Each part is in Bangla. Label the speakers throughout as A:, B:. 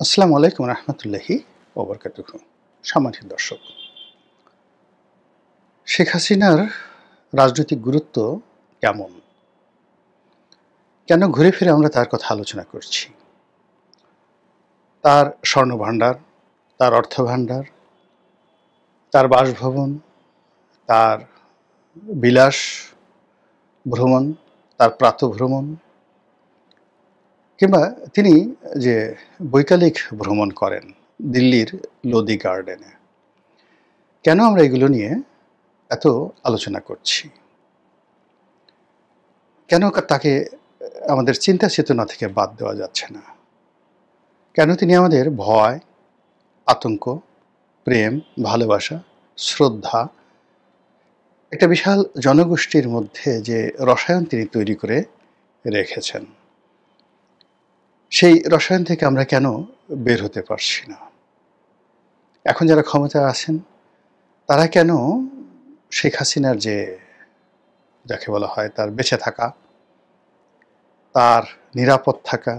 A: আসসালামু আলাইকুম রহমতুল্লাহি ওবরকাতুহু। সম্মানিত দর্শক, শেখ হাসিনার রাজনৈতিক গুরুত্ব কেমন, কেন ঘুরে ফিরে আমরা তার কথা আলোচনা করছি? তার স্বর্ণভাণ্ডার, তার অর্থভাণ্ডার, তার বাসভবন, তার বিলাস ভ্রমণ, তার প্রাতঃভ্রমণ, কিংবা তিনি যে বৈকালিক ভ্রমণ করেন দিল্লির লোদি গার্ডেনে, কেন আমরা এগুলো নিয়ে এত আলোচনা করছি? কেন তাকে আমাদের চিন্তা চেতনা থেকে বাদ দেওয়া যাচ্ছে না? কেন তিনি আমাদের ভয়, আতঙ্ক, প্রেম, ভালোবাসা, শ্রদ্ধা, একটা বিশাল জনগোষ্ঠীর মধ্যে যে রসায়ন তিনি তৈরি করে রেখেছেন, সেই রসায়ন থেকে আমরা কেন বের হতে পারছি না? এখন যারা ক্ষমতায় আছেন তারা কেন শেখ হাসিনার যে, যাকে বলা হয় তার বেঁচে থাকা, তার নিরাপদ থাকা,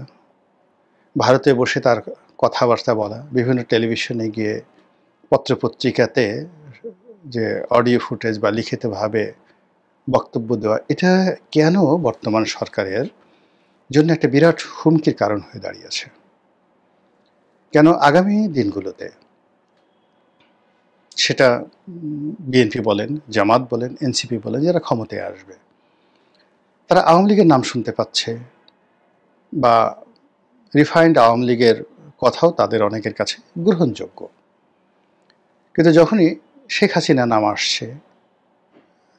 A: ভারতে বসে তার কথাবার্তা বলা, বিভিন্ন টেলিভিশনে গিয়ে, পত্রপত্রিকাতে যে অডিও ফুটেজ বা লিখিতভাবে বক্তব্য দেওয়া, এটা কেন বর্তমান সরকারের জন্য একটা বিরাট হুমকির কারণ হয়ে দাঁড়িয়েছে? কেন আগামী দিনগুলোতে সেটা বিএনপি বলেন, জামাত বলেন, এনসিপি বলেন, যারা ক্ষমতায় আসবে, তারা আওয়ামী লীগের নাম শুনতে পাচ্ছে, বা রিফাইন্ড আওয়ামী লীগের কথাও তাদের অনেকের কাছে গ্রহণযোগ্য। কিন্তু যখনই শেখ হাসিনার নাম আসছে,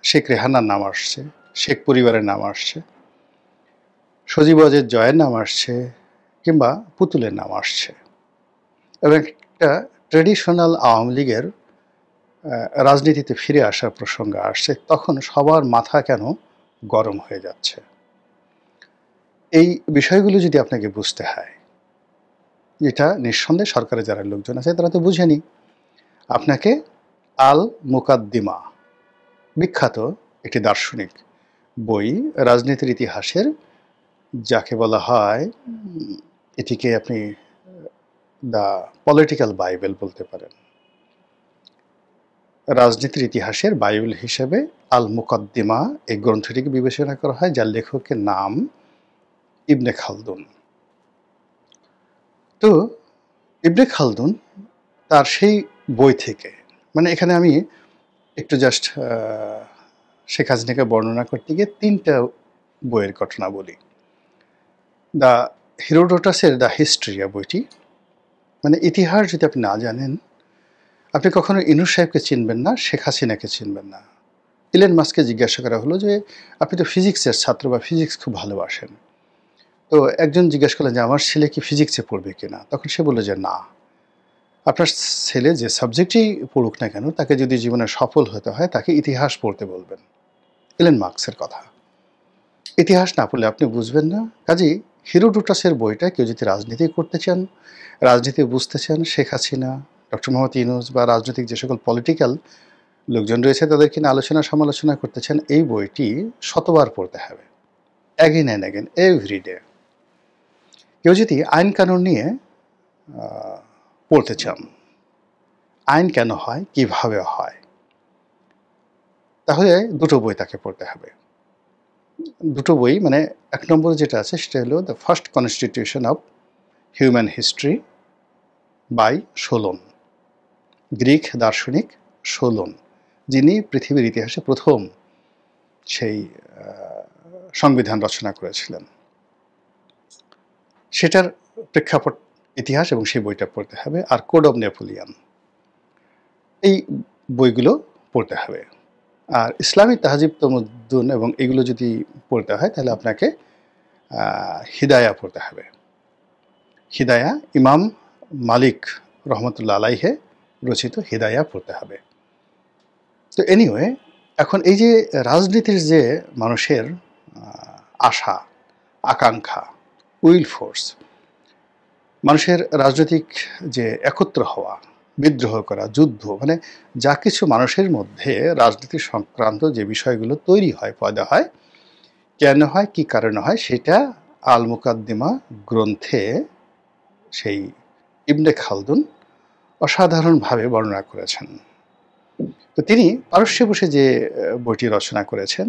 A: শেখ রেহানার নাম আসছে, শেখ পরিবারের নাম আসছে, সজীব ওয়াজেদ জয়ের নাম আসছে, কিংবা পুতুলের নাম আসছে, এবং একটা ট্রেডিশনাল আওয়ামী লীগের রাজনীতিতে ফিরে আসার প্রসঙ্গ আসছে, তখন সবার মাথা কেন গরম হয়ে যাচ্ছে? এই বিষয়গুলো যদি আপনাকে বুঝতে হয়, যেটা নিঃসন্দেহে সরকারের যারা লোকজন আছে তারা তো বুঝেনি। আপনাকে আল মুকাদ্দিমা, বিখ্যাত একটি দার্শনিক বই, রাজনীতির ইতিহাসের, যাকে বলা হয়, এটিকে আপনি দ্য পলিটিক্যাল বাইবেল বলতে পারেন, রাজনীতির ইতিহাসের বাইবেল হিসেবে আল মুকদ্দিমা এই গ্রন্থটিকে বিবেচনা করা হয়, যার লেখকের নাম ইবনে খালদুন। তো ইবনে খালদুন তার সেই বই থেকে, মানে এখানে আমি একটু জাস্ট শেখ হাসিনাকে বর্ণনা করতে গিয়ে ৩টা বইয়ের ঘটনা বলি। দ্য হিরোডোটাসের দ্য হিস্ট্রিয়া বইটি, মানে ইতিহাস যদি আপনি না জানেন, আপনি কখনো ইনুস সাহেবকে চিনবেন না, শেখ হাসিনাকে চিনবেন না। ইলেন মাস্ককে জিজ্ঞাসা করা হলো যে, আপনি তো ফিজিক্সের ছাত্র বা ফিজিক্স খুব ভালোবাসেন, তো একজন জিজ্ঞেস করলেন যে আমার ছেলে কি ফিজিক্সে পড়বে কিনা? তখন সে বলল যে না, আপনার ছেলে যে সাবজেক্টেই পড়ুক না কেন, তাকে যদি জীবনে সফল হতে হয় তাকে ইতিহাস পড়তে বলবেন। ইলেন মার্কসের কথা। ইতিহাস না পড়লে আপনি বুঝবেন না। কাজেই হিরোডোটাসের বইটা কেউ যদি রাজনীতি করতে চান, রাজনীতি বুঝতে চান, শেখ হাসিনা, ডক্টর মোহাম্মদ ইউনূস বা রাজনৈতিক যে সকল পলিটিক্যাল লোকজন রয়েছে তাদেরকে নিয়ে আলোচনা সমালোচনা করতে চান, এই বইটি শতবার পড়তে হবে, অ্যাগেন অ্যান্ড অ্যাগেন, এভরিডে। কেউ যদি আইন কানুন নিয়ে পড়তে চান, আইন কেন হয়, কিভাবে হয়, তাহলে দুটো বই তাকে পড়তে হবে। দুটো বই, মানে ১ নম্বরে যেটা আছে সেটা হলো the first constitution of human history by Solon, Greek দার্শনিক সোলোন, যিনি পৃথিবীর ইতিহাসে প্রথম সেই সংবিধান রচনা করেছিলেন। সেটার প্রেক্ষাপট ইতিহাস, এবং সেই বইটা পড়তে হবে। আর কোড অফ নেপোলিয়ন, এই বইগুলো পড়তে হবে। আর ইসলামী তাহজিব তমদ্দুন এবং এগুলো যদি পড়তে হয় তাহলে আপনাকে হিদায়া পড়তে হবে। হিদায়া, ইমাম মালিক রহমতুল্লাহ আলাইহে রচিত হিদায়া পড়তে হবে। তো এনিওয়ে, এখন এই যে রাজনীতির যে মানুষের আশা, আকাঙ্ক্ষা, উইল ফোর্স, মানুষের রাজনৈতিক যে একত্র হওয়া, বিদ্রোহ করা, যুদ্ধ, মানে যা কিছু মানুষের মধ্যে রাজনীতি সংক্রান্ত যে বিষয়গুলো তৈরি হয়, পয়দা হয়, কেন হয়, কি কারণে হয়, সেটা আল মুকাদ্দিমা গ্রন্থে সেই ইবনে খালদুন অসাধারণভাবে বর্ণনা করেছেন। তো তিনি পারস্যে বসে যে বইটি রচনা করেছেন,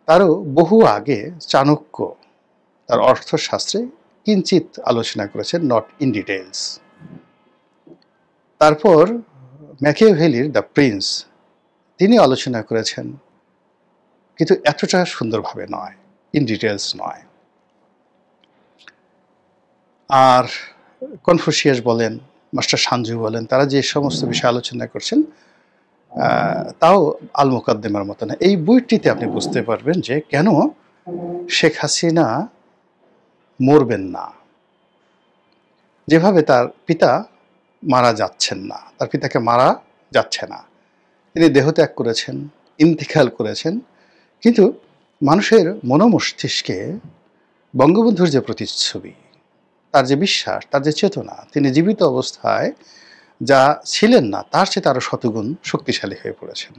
A: তারও বহু আগে চাণক্য তার অর্থশাস্ত্রে কিঞ্চিত আলোচনা করেছেন, নট ইন ডিটেইলস। তারপর ম্যাকিয়াভেলির দ্য প্রিন্স তিনি আলোচনা করেছেন, কিন্তু এতটা সুন্দরভাবে নয়, ইন ডিটেইলস নয়। আর কনফুসিয়াস বলেন, মাস্টার সানজু বলেন, তারা যে সমস্ত বিষয় আলোচনা করছেন তাও আল মুকাদ্দিমার মতো না। এই বইটিতে আপনি বুঝতে পারবেন যে কেন শেখ হাসিনা মরবেন না, যেভাবে তার পিতা মারা যাচ্ছেন না, তার পিতাকে মারা যাচ্ছে না, তিনি দেহত্যাগ করেছেন, ইন্তিকাল করেছেন, কিন্তু মানুষের মনোমস্তিষ্কে বঙ্গবন্ধুর যে প্রতিচ্ছবি, তার যে বিশ্বাস, তার যে চেতনা, তিনি জীবিত অবস্থায় যা ছিলেন না তার চেয়ে আরও শতগুণ শক্তিশালী হয়ে পড়েছেন।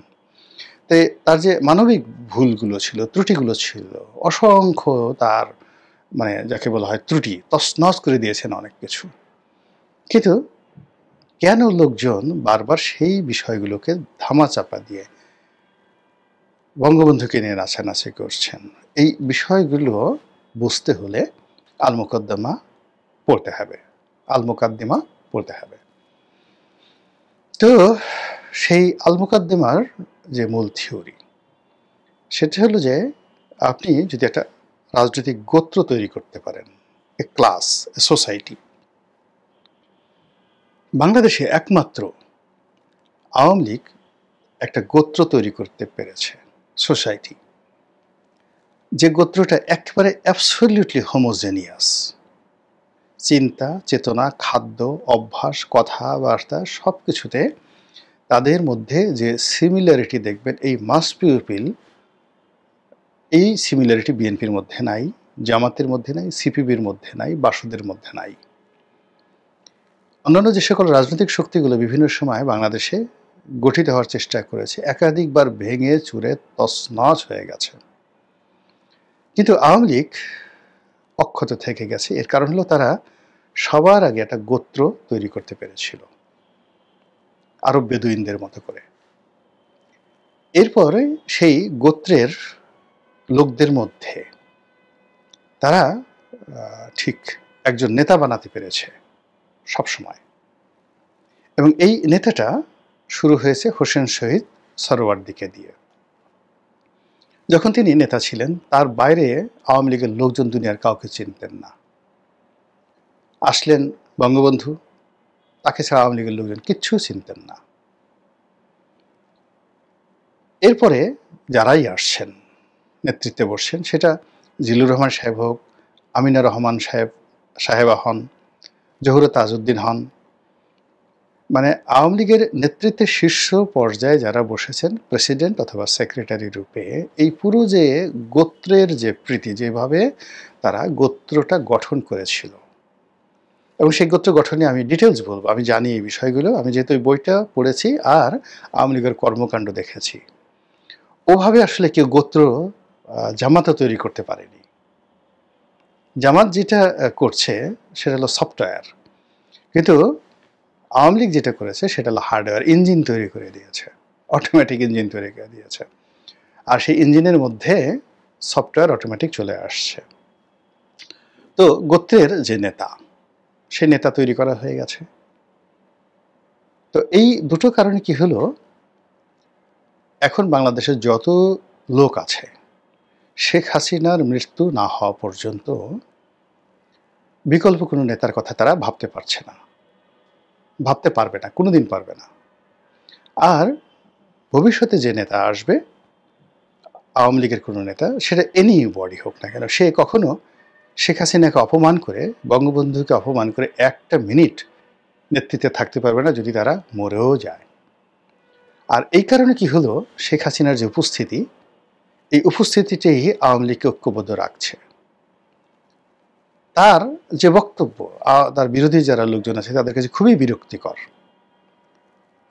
A: তাই তার যে মানবিক ভুলগুলো ছিল, ত্রুটিগুলো ছিল, অসংখ্য তার মানে যাকে বলা হয় ত্রুটি, তছনছ করে দিয়েছেন অনেক কিছু। কিন্তু কেন লোকজন বারবার সেই বিষয়গুলোকে ধামাচাপা দিয়ে বঙ্গবন্ধুকে নিয়ে নাচানাচি করছেন? এই বিষয়গুলো বুঝতে হলে আল মুকদ্দমা পড়তে হবে, আল মুকাদ্দিমা পড়তে হবে। তো সেই আল মুকাদ্দিমার যে মূল থিওরি, সেটা হলো যে আপনি যদি একটা রাজনৈতিক গোত্র তৈরি করতে পারেন, এ ক্লাস, এ সোসাইটি, বাংলাদেশে একমাত্র আওয়ামী লীগ একটা গোত্র তৈরি করতে পেরেছে, সোসাইটি, যে গোত্রটা একেবারে অ্যাবসলিউটলি হোমোজেনিয়াস, চিন্তা, চেতনা, খাদ্য, অভ্যাস, কথাবার্তা সব কিছুতে তাদের মধ্যে যে সিমিলারিটি দেখবেন, এই মাস পিউপিল, এই সিমিলারিটি বিএনপির মধ্যে নাই, জামাতের মধ্যে নাই, সিপিবির মধ্যে নাই, বাসদের মধ্যে নাই। অন্যান্য যে সকল রাজনৈতিক শক্তিগুলো বিভিন্ন সময় বাংলাদেশে গঠিত হওয়ার চেষ্টা করেছে, একাধিকবার ভেঙে চুরে তছনছ হয়ে গেছে, কিন্তু আওয়ামী লীগ অক্ষত থেকে গেছে। এর কারণ হলো তারা সবার আগে একটা গোত্র তৈরি করতে পেরেছিল, আরব বেদুইনদের মতো করে। এরপরে সেই গোত্রের লোকদের মধ্যে তারা ঠিক একজন নেতা বানাতে পেরেছে সবসময়, এবং এই নেতাটা শুরু হয়েছে হোসেন শহীদ সরওয়ার্দিকে দিয়ে। যখন তিনি নেতা ছিলেন, তার বাইরে আওয়ামী লীগের লোকজন দুনিয়ার কাউকে চিনতেন না। আসলেন বঙ্গবন্ধু, তাকে ছাড়া আওয়ামী লীগের লোকজন কিচ্ছু চিনতেন না। এরপরে যারাই আসছেন, নেতৃত্বে বসছেন, সেটা জিল্লুর রহমান সাহেব হোক, আমিনা রহমান সাহেবা হন, জহুরা তাজউদ্দিন হন, মানে আওয়ামী লীগের নেতৃত্বের শীর্ষ পর্যায়ে যারা বসেছেন প্রেসিডেন্ট অথবা সেক্রেটারি রূপে, এই পুরো যে গোত্রের যে প্রীতি, যেভাবে তারা গোত্রটা গঠন করেছিল, এবং সেই গোত্র গঠনে আমি ডিটেলস বলবো, আমি জানি এই বিষয়গুলো, আমি যেহেতু এই বইটা পড়েছি আর আওয়ামী লীগের কর্মকাণ্ড দেখেছি। ওভাবে আসলে কেউ গোত্র জামাতও তৈরি করতে পারেনি। জামাত যেটা করছে সেটা হলো সফটওয়্যার, কিন্তু আওয়ামী লীগ যেটা করেছে সেটা হলো হার্ডওয়্যার, ইঞ্জিন তৈরি করে দিয়েছে, অটোমেটিক ইঞ্জিন তৈরি করে দিয়েছে, আর সেই ইঞ্জিনের মধ্যে সফটওয়্যার অটোমেটিক চলে আসছে। তো গোত্রের যে নেতা, সে নেতা তৈরি করা হয়ে গেছে। তো এই দুটো কারণে কি হলো, এখন বাংলাদেশের যত লোক আছে, শেখ হাসিনার মৃত্যু না হওয়া পর্যন্ত বিকল্প কোনো নেতার কথা তারা ভাবতে পারছে না, ভাবতে পারবে না, কোনোদিন পারবে না। আর ভবিষ্যতে যে নেতা আসবে, আওয়ামী লীগের কোনো নেতা, সেটা এনি বডি হোক না কেন, সে কখনো শেখ হাসিনাকে অপমান করে, বঙ্গবন্ধুকে অপমান করে একটা মিনিট নেতৃত্বে থাকতে পারবে না, যদি তারা মরেও যায়। আর এই কারণে কি হলো, শেখ হাসিনার যে উপস্থিতি, এই উপস্থিতিটাই আওয়ামী লীগকে ঐক্যবদ্ধ রাখছে। তার যে বক্তব্য তার বিরোধী যারা লোকজন আছে তাদের কাছে খুবই বিরক্তিকর,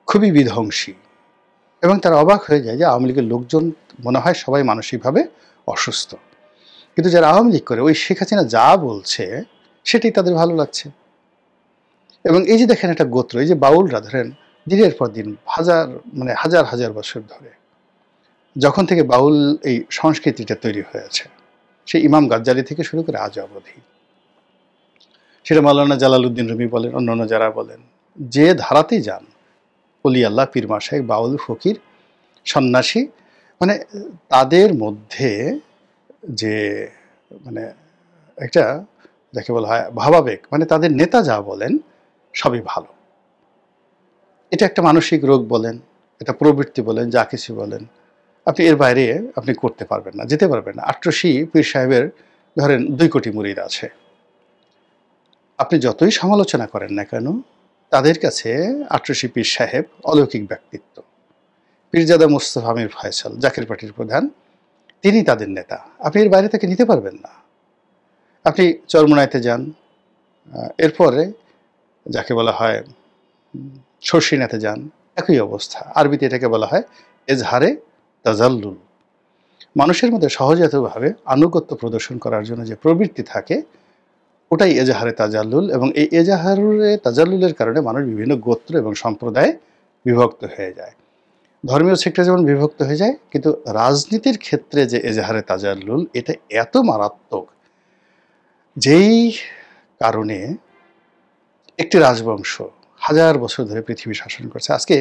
A: খুবই বিধ্বংসী, এবং তারা অবাক হয়ে যায় যে আওয়ামী লীগের লোকজন মনে হয় সবাই মানসিকভাবে অসুস্থ, কিন্তু যারা আওয়ামী লীগ করে, ওই শেখ হাসিনা যা বলছে সেটাই তাদের ভালো লাগছে। এবং এই যে দেখেন একটা গোত্র, এই যে বাউলরা ধরেন দিনের পর দিন হাজার হাজার বছর ধরে যখন থেকে বাউল এই সংস্কৃতিটা তৈরি হয়েছে, সেই ইমাম গাজ্জালি থেকে শুরু করে আজ অবধি, সেটা মাওলানা জালালউদ্দিন রুমি বলেন, অন্যান্য যারা বলেন, যে ধারাতেই যান, অলি আল্লাহ, পীর মাশায়েখ, বাউল, ফকির, সন্ন্যাসী, মানে তাদের মধ্যে যে মানে একটা যাকে বলা হয় ভাবাবেগ, মানে তাদের নেতা যা বলেন সবই ভালো। এটা একটা মানসিক রোগ বলেন, এটা প্রবৃত্তি বলেন, যা কিছু বলেন, আপনি এর বাইরে আপনি করতে পারবেন না, যেতে পারবেন না। ৮৮ পীর সাহেবের ধরেন ২ কোটি মুরিদ আছে, আপনি যতই সমালোচনা করেন না কেন, তাদের কাছে ৮৮ পীর সাহেব অলৌকিক ব্যক্তিত্ব। পীরজাদা মুস্তফা আমির ফয়সাল, জাকের পার্টির প্রধান, তিনি তাদের নেতা, আপনি এর বাইরে তাকে নিতে পারবেন না। আপনি চরমোনাইতে যান, এরপরে যাকে বলা হয় শর্ষিনাতে যান, একই অবস্থা। আরবিতে এটাকে বলা হয় এজহারে তাজাল্লুল। মানুষের মধ্যে সহজাতভাবে আনুগত্য প্রদর্শন করার জন্য যে প্রবৃত্তি থাকে, ওটাই এজাহারে তাজাল্লুল। এবং এই এজাহারে তাজাল্লুলের কারণে মানুষ বিভিন্ন গোত্র এবং সম্প্রদায়ে বিভক্ত হয়ে যায়। ধর্মীয় সেক্টরে যেমন বিভক্ত হয়ে যায়, কিন্তু রাজনীতির ক্ষেত্রে যে এজাহারে তাজাল্লুল, এটা এত মারাত্মক, যেই কারণে একটি রাজবংশ হাজার বছর ধরে পৃথিবী শাসন করছে। আজকে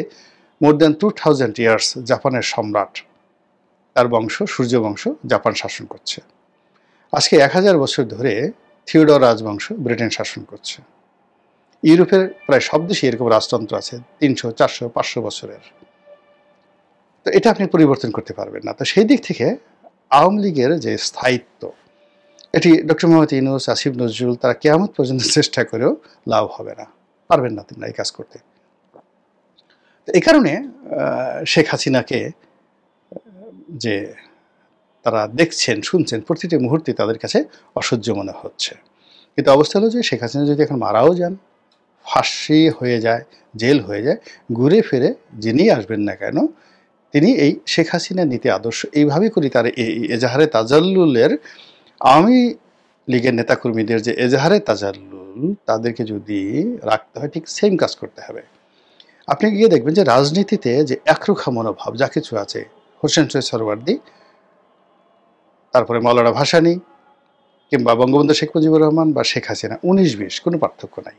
A: মোর দ্যান 2000 ইয়ার্স জাপানের সম্রাট, তার বংশ, সূর্য বংশ, জাপান শাসন করছে। আজকে 1000 বছর ধরে থিওডর রাজবংশ ব্রিটেন শাসন করছে। ইউরোপের প্রায় সব দেশে এরকম রাজতন্ত্র আছে 300, 400, 500 বছরের। তো এটা আপনি পরিবর্তন করতে পারবেন না। তো সেই দিক থেকে আওয়ামী লীগের যে স্থায়িত্ব, এটি ডক্টর মোহাম্মদ ইউনূস, আসিফ নজরুল, তারা কিয়ামত পর্যন্ত চেষ্টা করেও লাভ হবে না, পারবেন না তোমরা এই কাজ করতে। তো এই কারণে শেখ হাসিনাকে যে তারা দেখছেন, শুনছেন, প্রতিটি মুহূর্তে তাদের কাছে অসহ্য মনে হচ্ছে। কিন্তু অবস্থা হলো যে শেখ হাসিনা যদি এখন মারাও যান, ফাঁসি হয়ে যায়, জেল হয়ে যায়, ঘুরে ফিরে যিনি আসবেন না কেন, তিনি এই শেখ হাসিনা নীতি আদর্শ এইভাবে করে তার এই এজাহারে তাজাল্লুলের, আওয়ামী লীগের নেতাকর্মীদের যে এজাহারে তাজাল্লুল, তাদেরকে যদি রাখতে হয়, ঠিক সেম কাজ করতে হবে। আপনি গিয়ে দেখবেন যে রাজনীতিতে যে একরুখা মনোভাব যা কিছু আছে, হোসেন শহীদ সোহরাওয়ার্দী, তারপরে মাওলানা ভাসানী, কিংবা বঙ্গবন্ধু শেখ মুজিবুর রহমান বা শেখ হাসিনা, 19-20 কোনো পার্থক্য নাই।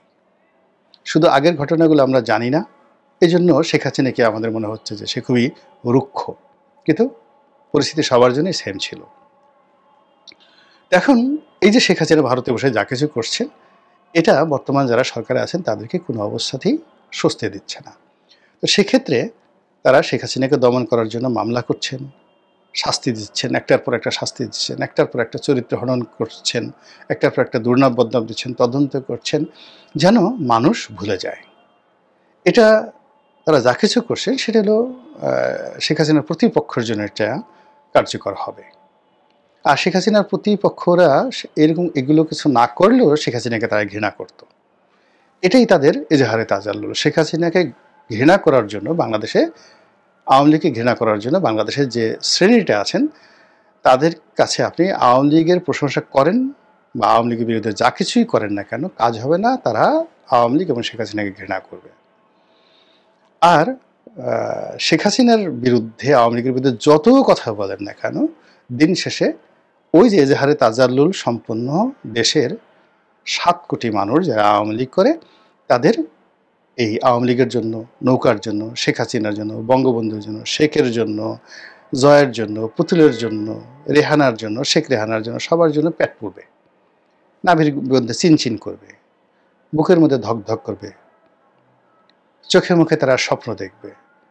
A: শুধু আগের ঘটনাগুলো আমরা জানি না, এই জন্য শেখ হাসিনাকে আমাদের মনে হচ্ছে যে সে খুবই রুক্ষ, কিন্তু পরিস্থিতি সবার জন্যই সেম ছিল। এখন এই যে শেখ হাসিনা ভারতে বসে যা কিছু করছেন, এটা বর্তমান যারা সরকারে আছেন তাদেরকে কোনো অবস্থাতেই স্বস্তি দিচ্ছে না। তো সেক্ষেত্রে তারা শেখ হাসিনাকে দমন করার জন্য মামলা করছেন, শাস্তি দিচ্ছেন, একটার পর একটা শাস্তি দিচ্ছেন, একটার পর একটা চরিত্র হনন করছেন, একটার পর একটা দুর্নাম বদনাম দিচ্ছেন, তদন্ত করছেন, যেন মানুষ ভুলে যায়। এটা তারা যা কিছু করছেন সেটা হলো শেখ হাসিনার প্রতিপক্ষের জন্য এটা কার্যকর হবে। আর শেখ হাসিনার প্রতিপক্ষরা এরকম এগুলো কিছু না করলেও শেখ হাসিনাকে তারা ঘৃণা করত। এটাই তাদের এজাহারে তাজাল্লুল। শেখ হাসিনাকে ঘৃণা করার জন্য বাংলাদেশে, আওয়ামী লীগকে ঘৃণা করার জন্য বাংলাদেশের যে শ্রেণীটা আছেন, তাদের কাছে আপনি আওয়ামী লীগের প্রশংসা করেন বা আওয়ামী লীগের বিরুদ্ধে যা কিছুই করেন না কেন, কাজ হবে না। তারা আওয়ামী লীগ এবং শেখ হাসিনাকে ঘৃণা করবে। আর শেখ হাসিনার বিরুদ্ধে, আওয়ামী লীগের বিরুদ্ধে যত কথা বলেন না কেন, দিন শেষে ওই যে এজাহারে তাজাল্লুল সম্পন্ন দেশের 7 কোটি মানুষ যারা আওয়ামী লীগ করে, তাদের এই আওয়ামী লীগের জন্য, নৌকার জন্য, শেখ হাসিনার জন্য, বঙ্গবন্ধুর জন্য, শেখের জন্য, জয়ের জন্য, পুতুলের জন্য, রেহানার জন্য, শেখ রেহানার জন্য, সবার জন্য পেট পুড়বে, নাভির মধ্যে চিনচিন করবে, বুকের মধ্যে ধক ধক করবে, চোখে মুখে তারা স্বপ্ন দেখবে,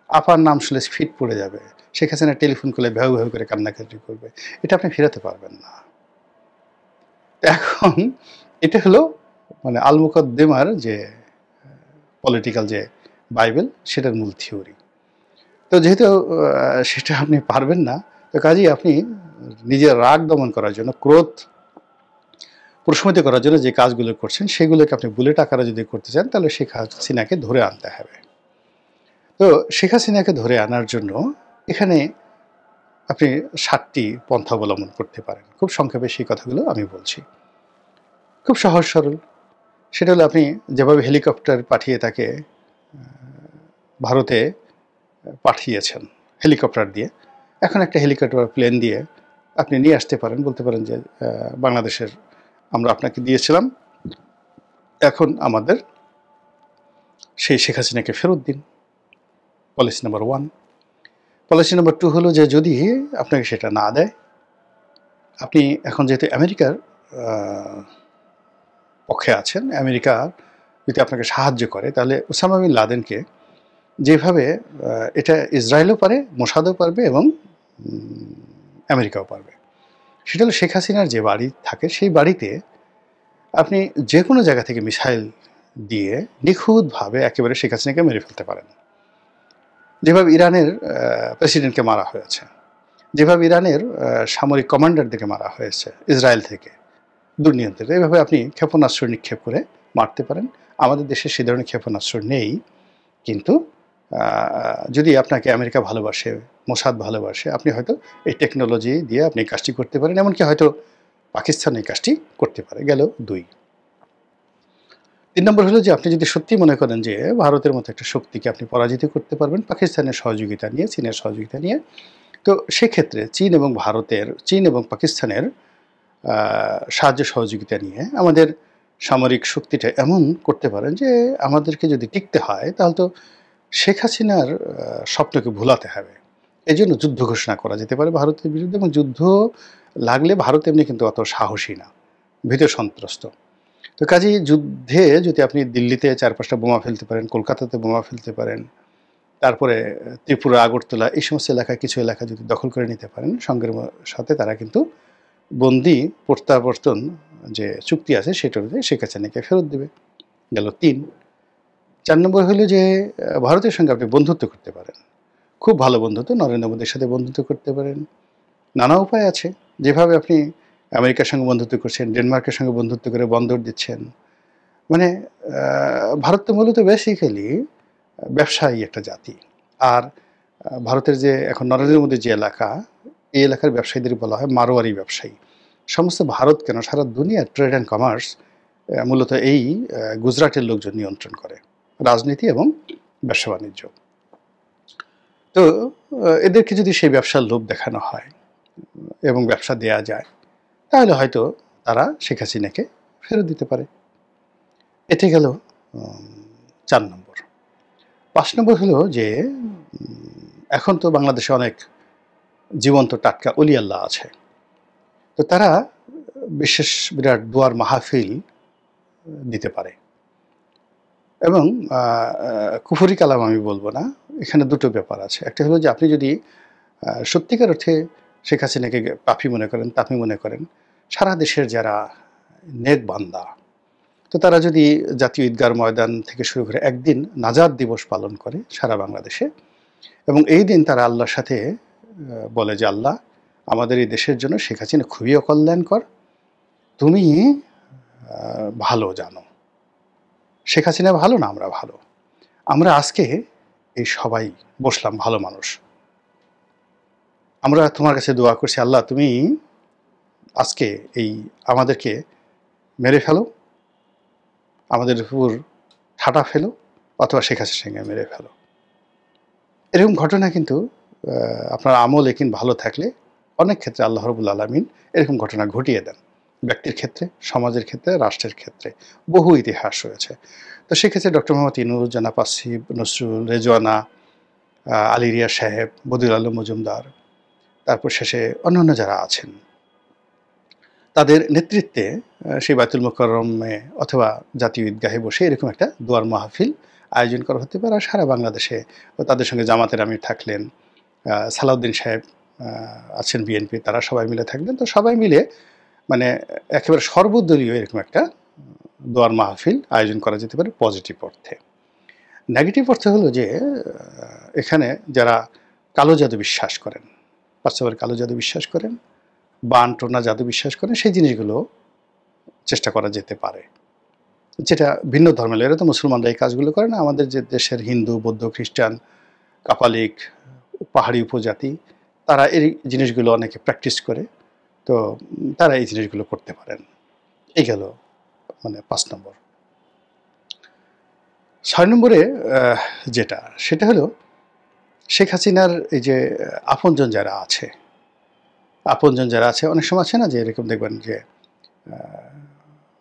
A: আপার নাম শুনলে ফিট পড়ে যাবে, শেখ হাসিনা টেলিফোন করলে ভেউ ভেউ করে কান্নাকাটি করবে। এটা আপনি ফেরাতে পারবেন না। এখন এটা হলো মানে আল মুকদ্দিমার যে পলিটিক্যাল যে বাইবেল, সেটার মূল থিওরি। তো যেহেতু সেটা আপনি পারবেন না, তো কাজেই আপনি নিজের রাগ দমন করার জন্য, ক্রোধ প্রশমিত করার জন্য যে কাজগুলো করছেন, সেগুলোকে আপনি বুলেট আকারে যদি করতে চান, তাহলে শেখ হাসিনাকে ধরে আনতে হবে। তো শেখ হাসিনাকে ধরে আনার জন্য এখানে আপনি 7টি পন্থা অবলম্বন করতে পারেন। খুব সংক্ষেপে সেই কথাগুলো আমি বলছি, খুব সহজ সরল। সেটা হলো আপনি যেভাবে হেলিকপ্টার পাঠিয়ে তাকে ভারতে পাঠিয়েছেন হেলিকপ্টার দিয়ে, এখন একটা হেলিকপ্টার প্লেন দিয়ে আপনি নিয়ে আসতে পারেন, বলতে পারেন যে বাংলাদেশের আমরা আপনাকে দিয়েছিলাম, এখন আমাদের সেই শেখ হাসিনাকে ফেরত দিন। Policy number 1। পলিসি নাম্বার 2 হলো যে যদি আপনাকে সেটা না দেয়, আপনি এখন যেহেতু আমেরিকার পক্ষে আছেন, আমেরিকা যদি আপনাকে সাহায্য করে, তাহলে ওসামা বিন লাদেনকে যেভাবে এটা ইসরায়েলও পারে, মোসাদও পারবে এবং আমেরিকাও পারবে। সেটা হলো শেখ হাসিনার যে বাড়ি থাকে সেই বাড়িতে আপনি যে কোনো জায়গা থেকে মিসাইল দিয়ে নিখুঁতভাবে একেবারে শেখ হাসিনাকে মেরে ফেলতে পারেন। যেভাবে ইরানের প্রেসিডেন্টকে মারা হয়েছে, যেভাবে ইরানের সামরিক কমান্ডারদেরকে মারা হয়েছে ইসরায়েল থেকে দুর্নিয়ন্ত্রিত, এইভাবে আপনি ক্ষেপণাস্ত্র নিক্ষেপ করে মারতে পারেন। আমাদের দেশে সে ধরনের ক্ষেপণাস্ত্র নেই, কিন্তু যদি আপনাকে আমেরিকা ভালোবাসে, মোসাদ ভালোবাসে, আপনি হয়তো এই টেকনোলজি দিয়ে আপনি কাজটি করতে পারেন, এমনকি হয়তো পাকিস্তান এই কাজটি করতে পারে। গেল 2। 3 নম্বর হলো যে আপনি যদি সত্যি মনে করেন যে ভারতের মতো একটা শক্তিকে আপনি পরাজিত করতে পারবেন পাকিস্তানের সহযোগিতা নিয়ে, চীনের সহযোগিতা নিয়ে, তো সেক্ষেত্রে চীন এবং পাকিস্তানের সাহায্য সহযোগিতা নিয়ে আমাদের সামরিক শক্তিটা এমন করতে পারেন যে আমাদেরকে যদি টিকতে হয় তাহলে তো শেখ হাসিনার স্বপ্নকে ভুলাতে হবে। এই জন্য যুদ্ধ ঘোষণা করা যেতে পারে ভারতের বিরুদ্ধে, এবং যুদ্ধ লাগলে ভারত এমনি কিন্তু অত সাহসী না, ভীত সন্ত্রস্ত। তো কাজেই যুদ্ধে যদি আপনি দিল্লিতে 4-5টা বোমা ফেলতে পারেন, কলকাতাতে বোমা ফেলতে পারেন, তারপরে ত্রিপুরা, আগরতলা, এই সমস্ত এলাকায় কিছু এলাকা যদি দখল করে নিতে পারেন, সঙ্গের সাথে তারা কিন্তু বন্দি প্রত্যাবর্তন যে চুক্তি আছে সেটা অনুযায়ী শেখ হাসিনাকে ফেরত দেবে। গেল 3। 4 নম্বর হলো যে ভারতের সঙ্গে আপনি বন্ধুত্ব করতে পারেন, খুব ভালো বন্ধুত্ব, নরেন্দ্র মোদীর সাথে বন্ধুত্ব করতে পারেন। নানা উপায় আছে, যেভাবে আপনি আমেরিকার সঙ্গে বন্ধুত্ব করছেন, ডেনমার্কের সঙ্গে বন্ধুত্ব করে বন্দর দিচ্ছেন। মানে ভারত তো মূলত বেসিক্যালি ব্যবসায়ী একটা জাতি। আর ভারতের যে এখন নরেন্দ্র মোদীর যে এলাকা, এই এলাকার ব্যবসায়ীদের বলা হয় মারোয়ারি ব্যবসায়ী। সমস্ত ভারত কেন, সারা দুনিয়ার ট্রেড অ্যান্ড কমার্স মূলত এই গুজরাটের লোকজন নিয়ন্ত্রণ করে, রাজনীতি এবং ব্যবসা বাণিজ্য। তো এদেরকে যদি সেই ব্যবসার লোভ দেখানো হয় এবং ব্যবসা দেয়া যায়, তাহলে হয়তো তারা শেখ হাসিনাকে ফেরত দিতে পারে। এতে গেল 4 নম্বর। 5 নম্বর হলো যে এখন তো বাংলাদেশে অনেক জীবন্ত টাটকা অলি আল্লাহ আছে, তো তারা বিশেষ বিরাট দোয়ার মাহফিল দিতে পারে। এবং কুফরি কালাম আমি বলবো না, এখানে দুটো ব্যাপার আছে। একটা হলো যে আপনি যদি সত্যিকার অর্থে শেখ হাসিনাকে পাপী মনে করেন, তাপি মনে করেন, সারা দেশের যারা নেক বান্দা, তো তারা যদি জাতীয় ঈদগার ময়দান থেকে শুরু করে একদিন নাজাত দিবস পালন করে সারা বাংলাদেশে, এবং এই দিন তারা আল্লাহর সাথে বলে যে আল্লাহ, আমাদের এই দেশের জন্য শেখ হাসিনা খুবই অকল্যাণকর, তুমি ভালো জানো, শেখ হাসিনা ভালো না আমরা ভালো, আমরা আজকে এই সবাই বসলাম ভালো মানুষ, আমরা তোমার কাছে দোয়া করছি আল্লাহ, তুমি আজকে এই আমাদেরকে মেরে ফেলো, আমাদের উপর ঠাটা ফেলো, অথবা শেখ হাসিনাকে মেরে ফেলো। এরকম ঘটনা কিন্তু আপনার আমল একিন ভালো থাকলে অনেক ক্ষেত্রে আল্লাহ রাব্বুল আলামিন এরকম ঘটনা ঘটিয়ে দেন, ব্যক্তির ক্ষেত্রে, সমাজের ক্ষেত্রে, রাষ্ট্রের ক্ষেত্রে বহু ইতিহাস রয়েছে। তো সেক্ষেত্রে ডক্টর মোহাম্মদ ইনুস, জনাব আসিফ নজরুল, রেজওয়ানা, আলী রিয়াজ সাহেব, বদিউল আলম মজুমদার, তারপর শেষে অন্যান্য যারা আছেন, তাদের নেতৃত্বে সেই বায়তুল মোকাররমে অথবা জাতীয় ঈদগাহে বসে এরকম একটা দোয়ার মাহফিল আয়োজন করা হতে পারে। আর সারা বাংলাদেশে তাদের সঙ্গে জামাতের আমির থাকলেন, সালাউদ্দিন সাহেব আছেন বিএনপি, তারা সবাই মিলে থাকলেন। তো সবাই মিলে মানে একেবারে সর্বদলীয় এরকম একটা দোয়ার মাহফিল আয়োজন করা যেতে পারে পজিটিভ অর্থে। নেগেটিভ অর্থে হলো যে এখানে যারা কালো জাদু বিশ্বাস করেন, বাস্তবের কালো জাদু বিশ্বাস করেন, বান টোনা জাদু বিশ্বাস করেন, সেই জিনিসগুলো চেষ্টা করা যেতে পারে, যেটা ভিন্ন ধর্মের। এরা তো মুসলমানরা এই কাজগুলো করে না, আমাদের যে দেশের হিন্দু, বৌদ্ধ, খ্রিস্টান, কাপালিক, পাহাড়ি উপজাতি, তারা এই জিনিসগুলো অনেকে প্র্যাকটিস করে, তো তারা এই জিনিসগুলো করতে পারেন। এই গেল 5 নম্বর। ৬ নম্বরে যেটা সেটা হলো শেখ হাসিনার এই যে আপনজন যারা আছে, অনেক সময় আছে না যে এরকম দেখবেন যে আ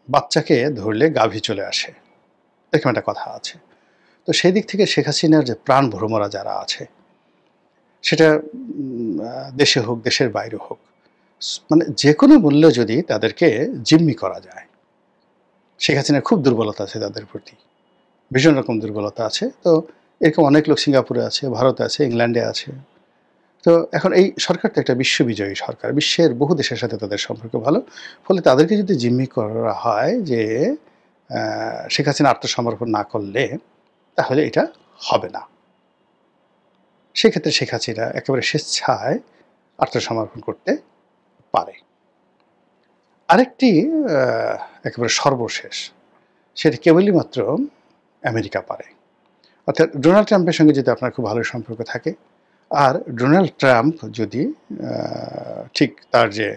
A: বাচ্চাকে ধরলে গাভী চলে আসে। এরকম একটা কথা আছে। তো সেই দিক থেকে শেখ হাসিনার যে প্রাণ ভ্রমরা যারা আছে, সেটা দেশে হোক, দেশের বাইরে হোক, মানে যেকোনো মূল্যে যদি তাদেরকে জিম্মি করা যায়, শেখ হাসিনার খুব দুর্বলতা আছে তাদের প্রতি। ভীষণ রকম দুর্বলতা আছে। তো এরকম অনেক লোক সিঙ্গাপুরে আছে, ভারতে আছে, ইংল্যান্ডে আছে। তো এখন এই সরকার তো একটা বিশ্ববিজয়ী সরকার। বিশ্বের বহু দেশের সাথে তাদের সম্পর্ক ভালো। ফলে তাদেরকে যদি জিম্মি করা হয় যে শেখ হাসিনা আত্মসমর্পণ না করলে তাহলে এটা হবে না। সেক্ষেত্রে শেখ হাসিনা একেবারে স্বেচ্ছায় আত্মসমর্পণ করতে পারে। আরেকটি আ একেবারে সর্বশেষ, সেটা কেবলই মাত্র আমেরিকা পারে। অর্থাৎ ডোনাল্ড ট্রাম্পের সঙ্গে যদি আপনার খুব ভালো সম্পর্ক থাকে, আর ডোনাল্ড ট্রাম্প যদি ঠিক তার যে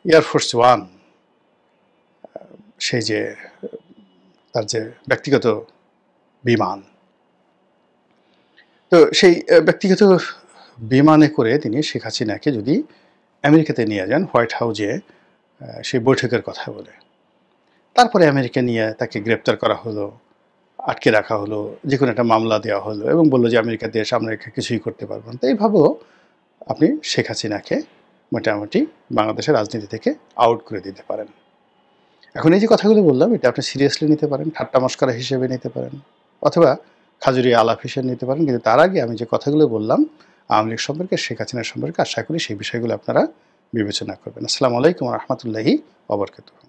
A: এয়ারফোর্স ওয়ান, সেই যে তার যে ব্যক্তিগত বিমান, তো সেই ব্যক্তিগত বিমানে করে তিনি শেখ হাসিনাকে যদি আমেরিকাতে নিয়ে যান, হোয়াইট হাউজে সেই বৈঠকের কথা বলে, তারপরে আমেরিকা নিয়ে তাকে গ্রেপ্তার করা হলো, আটকে রাখা হলো, যে কোনো একটা মামলা দেওয়া হলো এবং বলল যে আমেরিকা দেশ, আমরা কিছুই করতে পারবো না। তো এইভাবেও আপনি শেখ হাসিনাকে মোটামুটি বাংলাদেশের রাজনীতি থেকে আউট করে দিতে পারেন। এখন এই যে কথাগুলো বললাম, এটা আপনি সিরিয়াসলি নিতে পারেন, ঠাট্টা মশকরা হিসেবে নিতে পারেন, অথবা খাজুরি আলাপ হিসেবে নিতে পারেন। কিন্তু তার আগে আমি যে কথাগুলো বললাম আওয়ামী লীগ সম্পর্কে, শেখ হাসিনার সম্পর্কে, আশা করি সেই বিষয়গুলো আপনারা বিবেচনা করবেন। আসসালামু আলাইকুম ওয়া রাহমাতুল্লাহি ওয়া বারাকাতুহু।